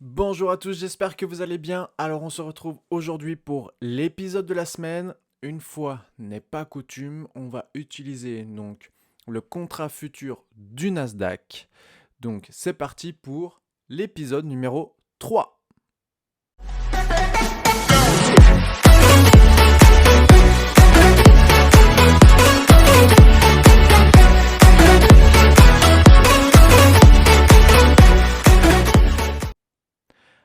Bonjour à tous, j'espère que vous allez bien. Alors on se retrouve aujourd'hui pour l'épisode de la semaine. Une fois n'est pas coutume, on va utiliser donc le contrat futur du Nasdaq. Donc c'est parti pour l'épisode numéro 3.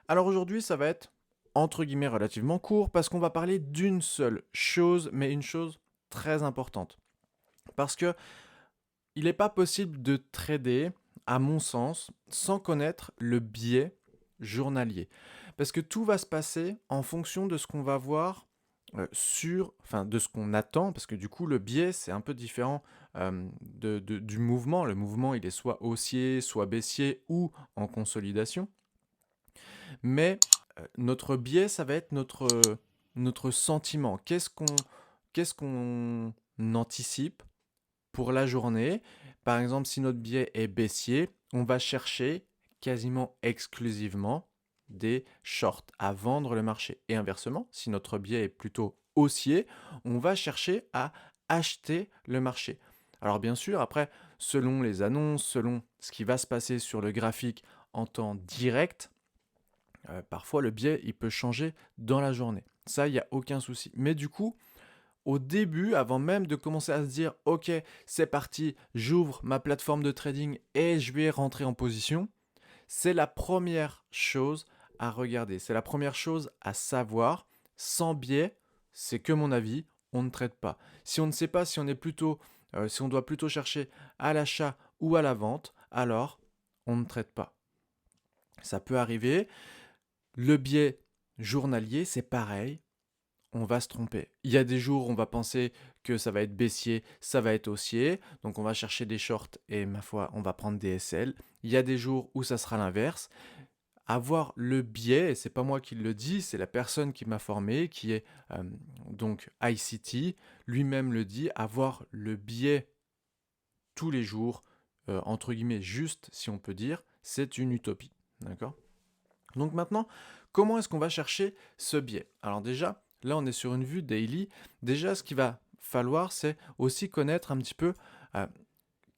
Alors aujourd'hui, ça va être entre guillemets relativement court parce qu'on va parler d'une seule chose, mais une chose très importante. Parce que il n'est pas possible de trader, à mon sens, sans connaître le biais journalier. Parce que tout va se passer en fonction de ce qu'on va voir de ce qu'on attend, parce que du coup, le biais, c'est un peu différent du mouvement. Le mouvement, il est soit haussier, soit baissier ou en consolidation. Mais notre biais, ça va être notre sentiment. Qu'est-ce qu'on anticipe pour la journée? Par exemple, si notre biais est baissier, on va chercher quasiment exclusivement des shorts à vendre le marché. Et inversement, si notre biais est plutôt haussier, on va chercher à acheter le marché. Alors bien sûr, après, selon les annonces, selon ce qui va se passer sur le graphique en temps direct, parfois le biais il peut changer dans la journée. Ça, il n'y a aucun souci. Mais du coup, au début, avant même de commencer à se dire ok, c'est parti, j'ouvre ma plateforme de trading et je vais rentrer en position, c'est la première chose à regarder, c'est la première chose à savoir. Sans biais, c'est que mon avis, on ne trade pas. Si on ne sait pas si on doit plutôt chercher à l'achat ou à la vente, alors on ne trade pas. Ça peut arriver. Le biais journalier, c'est pareil, on va se tromper. Il y a des jours où on va penser que ça va être baissier, ça va être haussier, donc on va chercher des shorts et ma foi, on va prendre des SL. Il y a des jours où ça sera l'inverse. Avoir le biais, et c'est pas moi qui le dis, c'est la personne qui m'a formé, qui est donc ICT, lui-même le dit, avoir le biais tous les jours, entre guillemets juste si on peut dire, c'est une utopie. D'accord? Donc maintenant, comment est-ce qu'on va chercher ce biais? Alors déjà, là on est sur une vue daily. Déjà, ce qu'il va falloir, c'est aussi connaître un petit peu euh,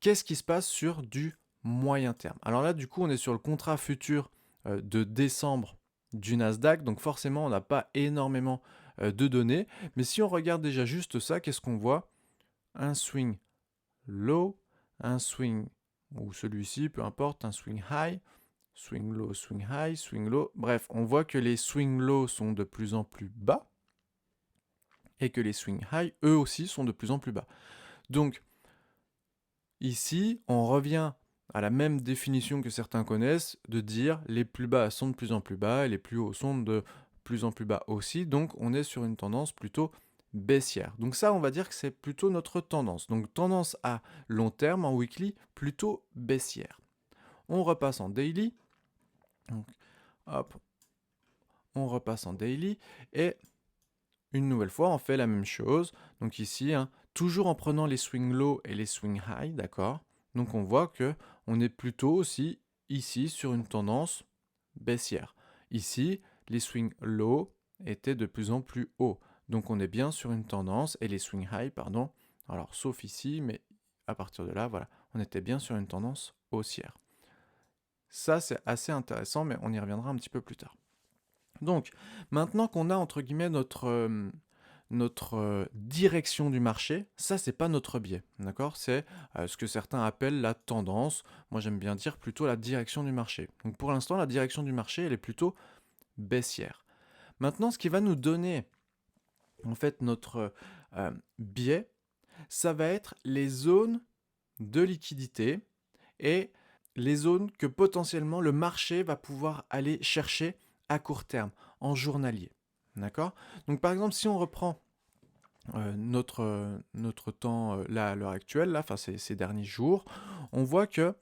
qu'est-ce qui se passe sur du moyen terme. Alors là, du coup, on est sur le contrat futur de décembre du Nasdaq, donc forcément, on n'a pas énormément de données. Mais si on regarde déjà juste ça, qu'est-ce qu'on voit? Un swing low, un swing, ou celui-ci, peu importe, un swing high, swing low, swing high, swing low. Bref, on voit que les swing low sont de plus en plus bas et que les swing high, eux aussi, sont de plus en plus bas. Donc, ici, on revient à la même définition que certains connaissent, de dire les plus bas sont de plus en plus bas et les plus hauts sont de plus en plus bas aussi. Donc, on est sur une tendance plutôt baissière. Donc ça, on va dire que c'est plutôt notre tendance. Donc, tendance à long terme, en weekly, plutôt baissière. On repasse en daily. Donc, hop, on repasse en daily et une nouvelle fois on fait la même chose. Donc ici, toujours en prenant les swing low et les swing high, d'accord. Donc on voit que on est plutôt aussi ici sur une tendance baissière. Ici, les swing low étaient de plus en plus hauts. Donc on est bien sur une tendance, et les swing high, pardon, alors sauf ici, mais à partir de là, voilà, on était bien sur une tendance haussière. Ça, c'est assez intéressant, mais on y reviendra un petit peu plus tard. Donc, maintenant qu'on a entre guillemets notre direction du marché, ça c'est pas notre biais, d'accord? C'est ce que certains appellent la tendance. Moi j'aime bien dire plutôt la direction du marché. Donc pour l'instant, la direction du marché, elle est plutôt baissière. Maintenant, ce qui va nous donner en fait notre biais, ça va être les zones de liquidité et les zones que potentiellement le marché va pouvoir aller chercher à court terme, en journalier. D'accord? Donc par exemple, si on reprend notre temps là à l'heure actuelle, là, enfin ces derniers jours, on voit que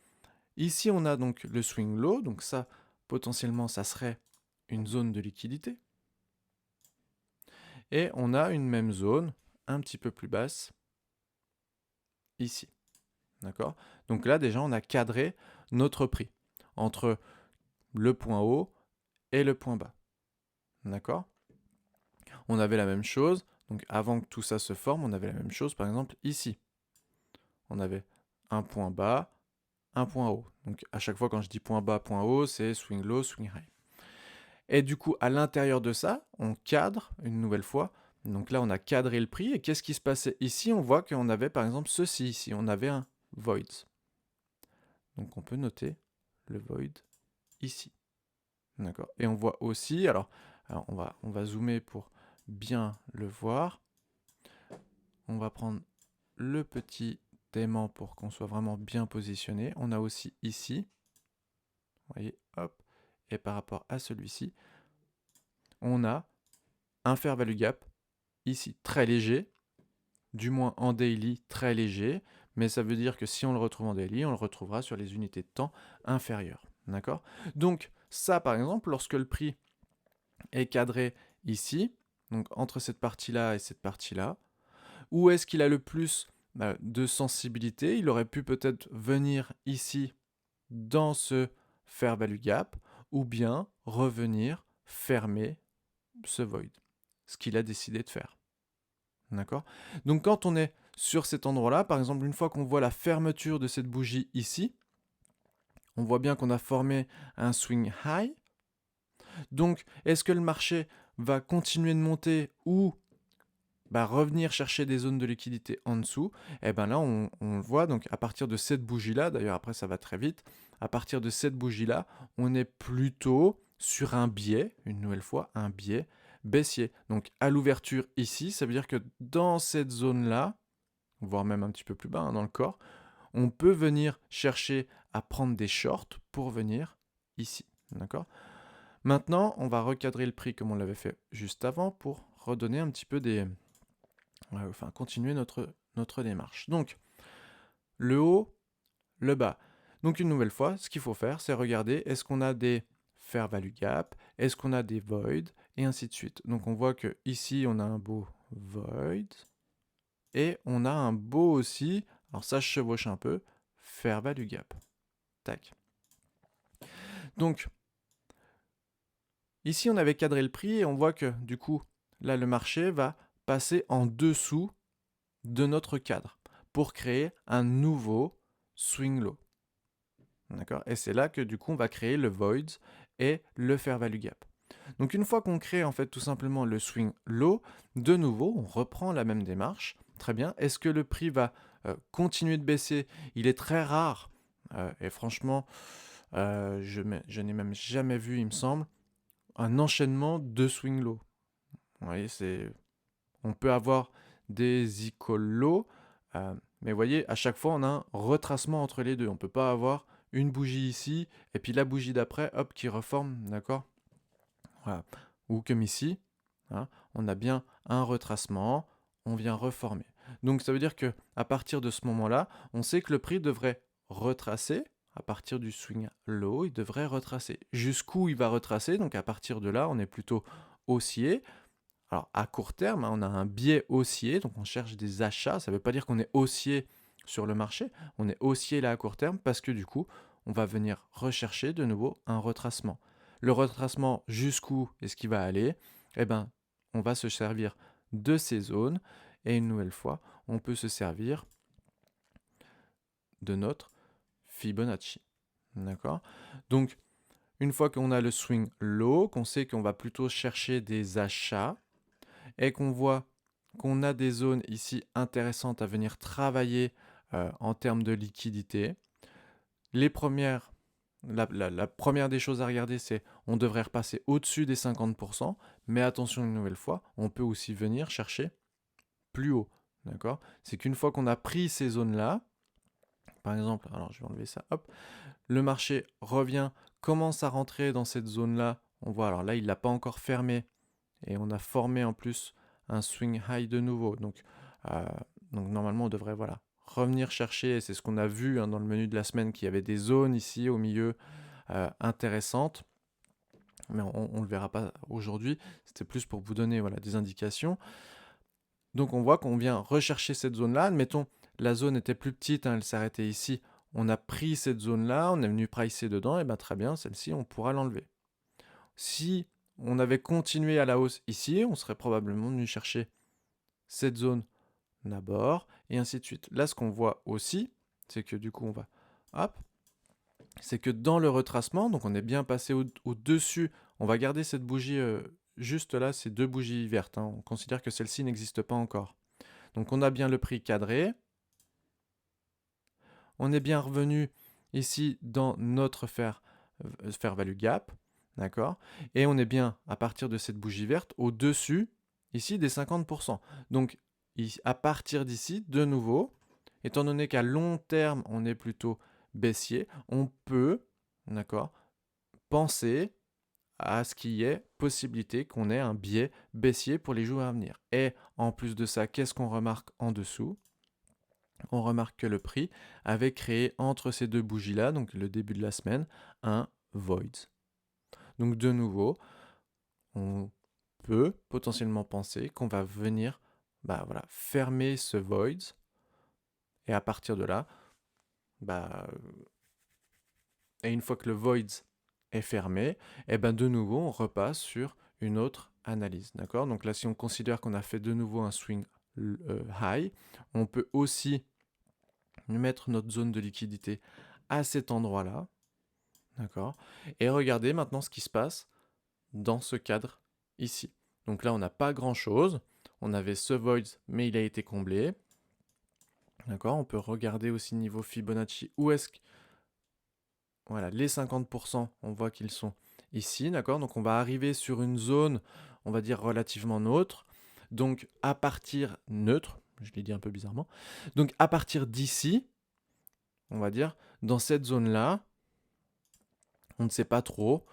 ici on a donc le swing low, donc ça potentiellement ça serait une zone de liquidité. Et on a une même zone un petit peu plus basse ici. D'accord? Donc là déjà on a cadré notre prix entre le point haut et le point bas. D'accord? On avait la même chose, donc avant que tout ça se forme, on avait la même chose par exemple ici. On avait un point bas, un point haut. Donc à chaque fois quand je dis point bas, point haut, c'est swing low, swing high. Et du coup, à l'intérieur de ça, on cadre une nouvelle fois. Donc là, on a cadré le prix. Et qu'est-ce qui se passait ici? On voit qu'on avait par exemple ceci ici. On avait un void. Donc on peut noter le void ici. D'accord. Et on voit aussi, alors on va zoomer pour bien le voir. On va prendre le petit aimant pour qu'on soit vraiment bien positionné. On a aussi ici, vous voyez, hop, et par rapport à celui-ci, on a un fair value gap ici très léger, du moins en daily très léger, mais ça veut dire que si on le retrouve en daily, on le retrouvera sur les unités de temps inférieures. D'accord? Donc ça, par exemple, lorsque le prix est cadré ici, donc entre cette partie-là et cette partie-là, où est-ce qu'il a le plus de sensibilité? Il aurait pu peut-être venir ici dans ce fair value gap, ou bien revenir fermer ce void, ce qu'il a décidé de faire. D'accord? Donc quand on est sur cet endroit-là, par exemple, une fois qu'on voit la fermeture de cette bougie ici, on voit bien qu'on a formé un swing high. Donc, est-ce que le marché va continuer de monter ou revenir chercher des zones de liquidité en dessous? Et bien là, on le voit, donc à partir de cette bougie-là, d'ailleurs après ça va très vite, à partir de cette bougie-là, on est plutôt sur un biais, une nouvelle fois, un biais baissier. Donc à l'ouverture ici, ça veut dire que dans cette zone-là, voire même un petit peu plus bas dans le corps, on peut venir chercher à prendre des shorts pour venir ici. D'accord? Maintenant, on va recadrer le prix comme on l'avait fait juste avant pour redonner un petit peu des... enfin, continuer notre démarche. Donc, le haut, le bas. Donc, une nouvelle fois, ce qu'il faut faire, c'est regarder est-ce qu'on a des fair value gap, est-ce qu'on a des void, et ainsi de suite. Donc, on voit que ici, on a un beau void, et on a un beau aussi, alors ça, je chevauche un peu, fair value gap. Tac. Donc, ici, on avait cadré le prix, et on voit que, du coup, là, le marché va passer en dessous de notre cadre pour créer un nouveau swing low. D'accord? Et c'est là que du coup on va créer le void et le fair value gap. Donc une fois qu'on crée en fait tout simplement le swing low, de nouveau on reprend la même démarche. Très bien. Est-ce que le prix va continuer de baisser? Il est très rare et franchement je n'ai même jamais vu, il me semble, un enchaînement de swing low. Vous voyez, on peut avoir des equal low, mais vous voyez, à chaque fois, on a un retracement entre les deux. On ne peut pas avoir une bougie ici, et puis la bougie d'après, hop, qui reforme, d'accord? Voilà. Ou comme ici, hein, on a bien un retracement, on vient reformer. Donc ça veut dire que à partir de ce moment-là, on sait que le prix devrait retracer. À partir du swing low, il devrait retracer. Jusqu'où il va retracer? Donc à partir de là, on est plutôt haussier. Alors à court terme, on a un biais haussier, donc on cherche des achats. Ça ne veut pas dire qu'on est haussier sur le marché, on est haussier là à court terme parce que du coup, on va venir rechercher de nouveau un retracement. Le retracement, jusqu'où est-ce qu'il va aller? Eh bien, on va se servir de ces zones et une nouvelle fois, on peut se servir de notre Fibonacci. D'accord? Donc, une fois qu'on a le swing low, qu'on sait qu'on va plutôt chercher des achats, et qu'on voit qu'on a des zones ici intéressantes à venir travailler en termes de liquidité. La première des choses à regarder, c'est on devrait repasser au-dessus des 50%, mais attention une nouvelle fois, on peut aussi venir chercher plus haut. D'accord? C'est qu'une fois qu'on a pris ces zones-là, par exemple, alors je vais enlever ça, hop, le marché revient, commence à rentrer dans cette zone-là. On voit, alors là, il ne l'a pas encore fermé, et on a formé en plus un swing high de nouveau. Donc normalement, on devrait revenir chercher, et c'est ce qu'on a vu dans le menu de la semaine, qu'il y avait des zones ici au milieu intéressantes. Mais on ne le verra pas aujourd'hui. C'était plus pour vous donner des indications. Donc on voit qu'on vient rechercher cette zone-là. Admettons, la zone était plus petite, elle s'arrêtait ici. On a pris cette zone-là, on est venu pricer dedans, et bien très bien, celle-ci, on pourra l'enlever. si on avait continué à la hausse ici, on serait probablement venu chercher cette zone d'abord, et ainsi de suite. Là, ce qu'on voit aussi, c'est que du coup, on va, hop, c'est que dans le retracement, donc on est bien passé au-dessus, on va garder cette bougie juste là, ces deux bougies vertes, hein. On considère que celle-ci n'existe pas encore. Donc on a bien le prix cadré, on est bien revenu ici dans notre fair value gap, d'accord? Et on est bien, à partir de cette bougie verte, au-dessus, ici, des 50%. Donc, à partir d'ici, de nouveau, étant donné qu'à long terme, on est plutôt baissier, on peut, d'accord, penser à ce qu'il y ait possibilité qu'on ait un biais baissier pour les jours à venir. Et en plus de ça, qu'est-ce qu'on remarque en dessous? On remarque que le prix avait créé entre ces deux bougies-là, donc le début de la semaine, un void. Donc de nouveau, on peut potentiellement penser qu'on va venir fermer ce void, et à partir de là, et une fois que le void est fermé, et de nouveau on repasse sur une autre analyse. D'accord? Donc là, si on considère qu'on a fait de nouveau un swing high, on peut aussi mettre notre zone de liquidité à cet endroit-là. D'accord? Et regardez maintenant ce qui se passe dans ce cadre ici. Donc là, on n'a pas grand-chose. On avait ce void, mais il a été comblé. D'accord? On peut regarder aussi niveau Fibonacci où est-ce que... Voilà, les 50%, on voit qu'ils sont ici. D'accord? Donc on va arriver sur une zone, on va dire relativement neutre. Donc à partir neutre, je l'ai dit un peu bizarrement. Donc à partir d'ici, on va dire, dans cette zone-là, on ne sait pas trop,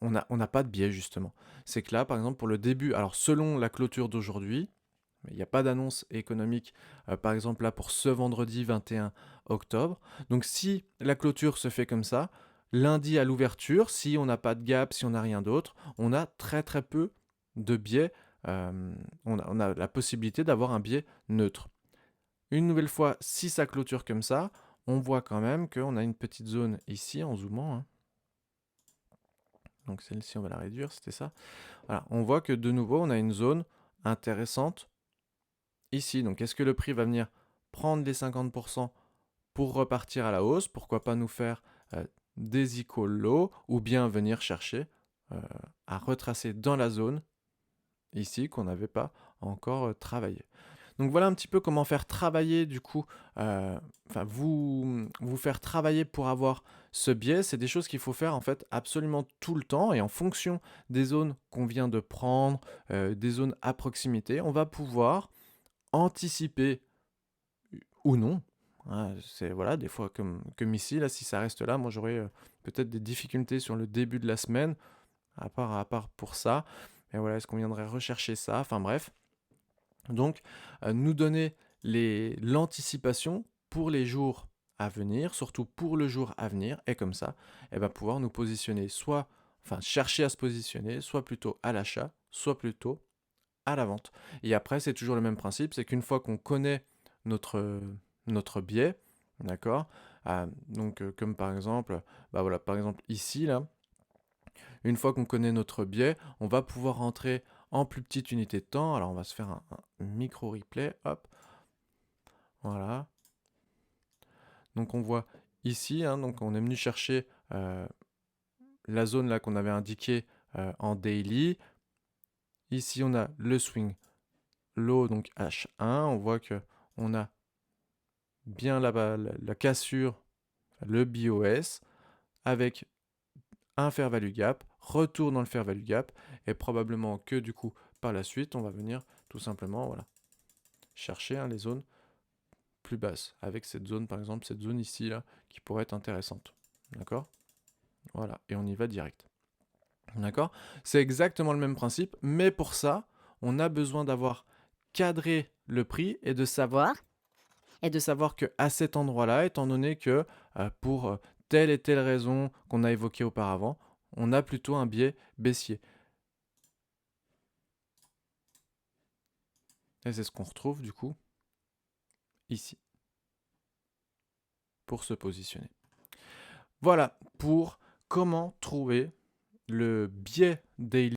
on n'a pas de biais justement. C'est que là, par exemple, pour le début, alors selon la clôture d'aujourd'hui, il n'y a pas d'annonce économique, par exemple là pour ce vendredi 21 octobre. Donc si la clôture se fait comme ça, lundi à l'ouverture, si on n'a pas de gap, si on n'a rien d'autre, on a très très peu de biais, on a la possibilité d'avoir un biais neutre. Une nouvelle fois, si ça clôture comme ça, on voit quand même qu'on a une petite zone ici en zoomant, hein. Donc celle-ci, on va la réduire, c'était ça. Voilà, on voit que de nouveau, on a une zone intéressante ici. Donc est-ce que le prix va venir prendre les 50% pour repartir à la hausse? Pourquoi pas nous faire des equal low ou bien venir chercher à retracer dans la zone ici qu'on n'avait pas encore travaillé. Donc voilà un petit peu comment faire travailler du coup, vous faire travailler pour avoir ce biais. C'est des choses qu'il faut faire en fait absolument tout le temps et en fonction des zones qu'on vient de prendre, des zones à proximité, on va pouvoir anticiper ou non. Hein, c'est voilà, des fois comme ici, là, si ça reste là, moi j'aurais peut-être des difficultés sur le début de la semaine, à part pour ça. Et voilà, est-ce qu'on viendrait rechercher ça? Enfin bref. Donc, nous donner l'anticipation pour les jours à venir, surtout pour le jour à venir, et comme ça, pouvoir nous positionner chercher à se positionner, soit plutôt à l'achat, soit plutôt à la vente. Et après, c'est toujours le même principe, c'est qu'une fois qu'on connaît notre biais, d'accord, donc comme par exemple, par exemple ici, là, une fois qu'on connaît notre biais, on va pouvoir rentrer en plus petite unité de temps. Alors on va se faire un micro replay, hop, voilà. Donc on voit ici, hein, donc on est venu chercher la zone là qu'on avait indiquée en daily. Ici on a le swing low, donc H1. On voit que on a bien là-bas la cassure, le BOS, avec un fair value gap, retour dans le fair value gap, et probablement que du coup par la suite on va venir tout simplement chercher les zones plus basses, avec cette zone par exemple, cette zone ici là, qui pourrait être intéressante. D'accord? Voilà, et on y va direct. D'accord? C'est exactement le même principe, mais pour ça, on a besoin d'avoir cadré le prix et de savoir qu'à cet endroit-là, étant donné que pour telle et telle raison qu'on a évoquée auparavant, on a plutôt un biais baissier. Et c'est ce qu'on retrouve du coup ici pour se positionner. Voilà pour comment trouver le biais daily